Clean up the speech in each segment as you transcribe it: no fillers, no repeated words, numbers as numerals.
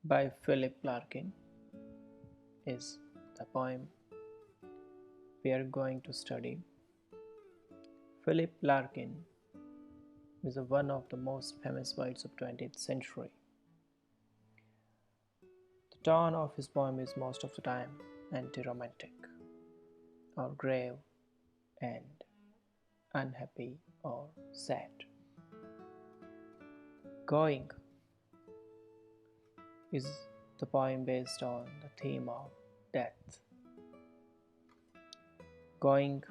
by Philip Larkin is the poem we are going to study. Philip Larkin is one of the most famous poets of 20th century. The tone of his poem is most of the time anti-romantic or grave and unhappy or sad. Going is the poem based on the theme of death. Going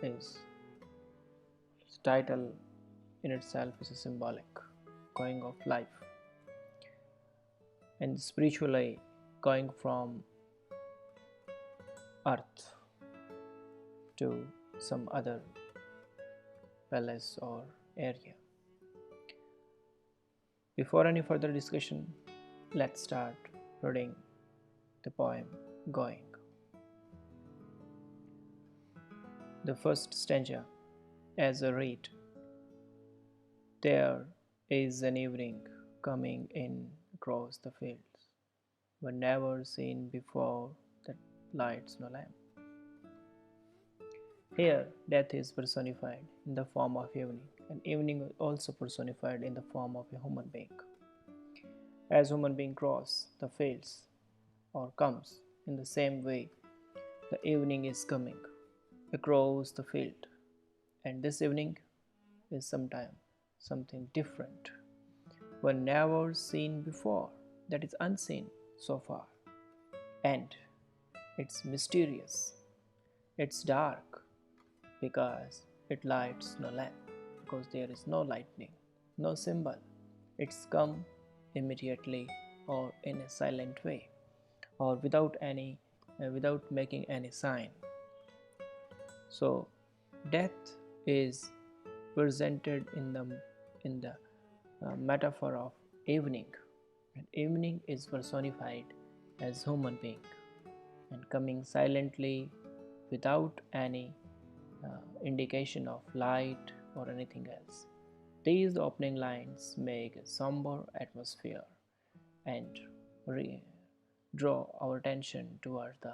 is the title in itself is a symbolic going of life, and spiritually going from earth to some other palace or area. Before any further discussion, let's start reading the poem Going. The first stanza, as I read, there is an evening coming in across the fields, were never seen before that lights no lamp. Here, death is personified in the form of evening, and evening is also personified in the form of a human being. As human being cross the fields or comes in the same way, the evening is coming across the field, and this evening is sometime something different, were never seen before, that is unseen so far, and it's mysterious, it's dark because it lights no lamp, because there is no lightning, no symbol, it's come immediately or in a silent way or without making any sign. So death is presented in the metaphor of evening, and evening is personified as human being and coming silently without any indication of light or anything else. These opening lines make a somber atmosphere and draw our attention toward the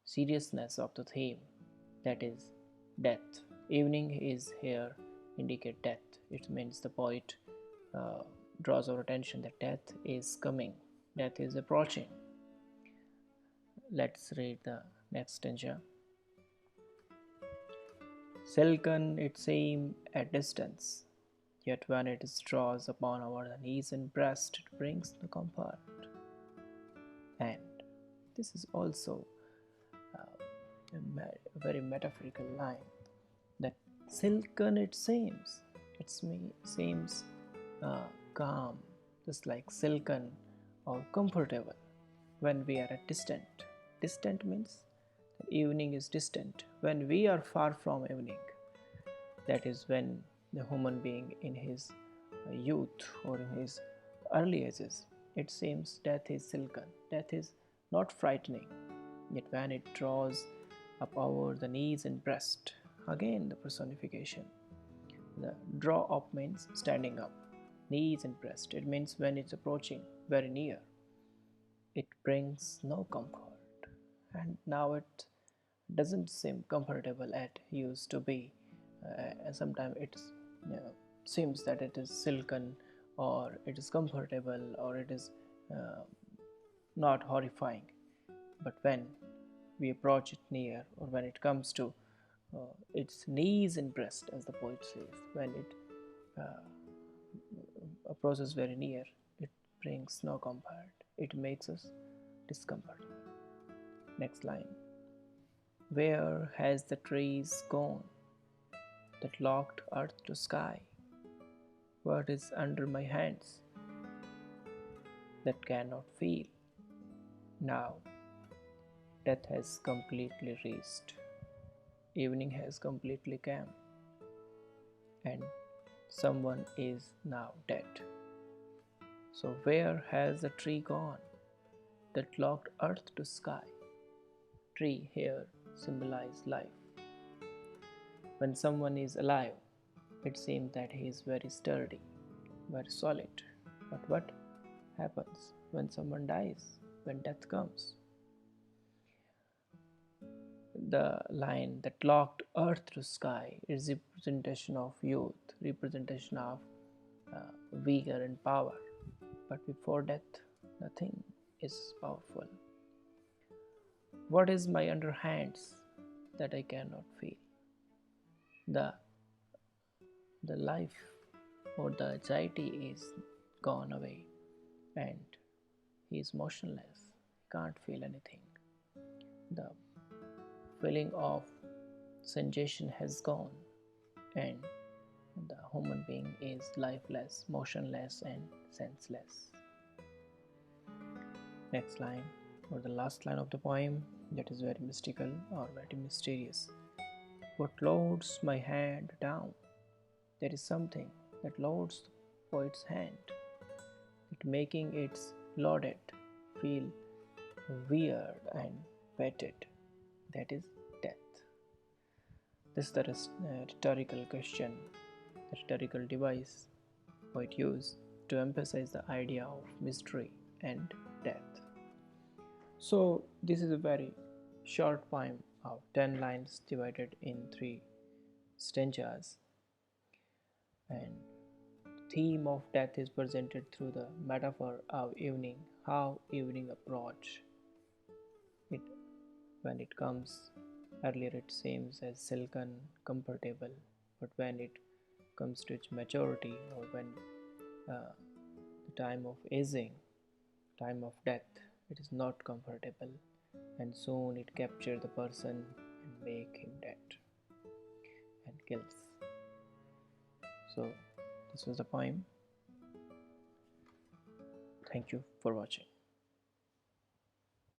seriousness of the theme, that is death. Evening is here indicate death. It means the poet uh, draws our attention that death is coming, death is approaching. Let's read the next stanza. Silken it seems at distance, yet when it draws upon our knees and breast, it brings the comfort. And this is also a very metaphorical line, that silken it seems, seems calm, just like silken or comfortable when we are at distant. Distant means that evening is distant. When we are far from evening, that is when the human being in his youth or in his early ages, it seems death is silken. Death is not frightening. Yet when it draws up over the knees and breast, again the personification. The draw up means standing up, knees and breast. It means when it's approaching very near, it brings no comfort. And now it doesn't seem comfortable as used to be. Sometimes it seems that it is silken or it is comfortable or it is uh, not horrifying. But when we approach it near, or when it comes to its knees and breast, as the poet says, when it uh, approaches very near, it brings no comfort, it makes us discomfort. Next line. Where has the trees gone that locked earth to sky? What is under my hands that cannot feel? Now death has completely reached. Evening has completely come, and someone is now dead. So, where has the tree gone that locked earth to sky? Tree here symbolize life. When someone is alive, it seems that he is very sturdy, very solid. But what? happens when someone dies, when death comes. The line that locked earth to sky is representation of youth, representation of vigor and power. But before death, nothing is powerful. What is my underhands that I cannot feel? The the life or the anxiety is gone away and he is motionless, can't feel anything. The feeling of sensation has gone and the human being is lifeless, motionless, and senseless. Next line, or the last line of the poem, that is very mystical or very mysterious. What loads my hand down? There is something that loads the poet's hand, it making its loaded feel weird and petted. That is death. This is the rhetorical question, the rhetorical device poet used to emphasize the idea of mystery and death. So this is a very short poem of 10 lines divided in 3 stanzas, and theme of death is presented through the metaphor of evening, how evening approach it when it comes. Earlier it seems as silken, comfortable, but when it comes to its maturity or when the time of aging, time of death, it is not comfortable, and soon it captures the person and make him dead and kills. So this was the poem. Thank you for watching.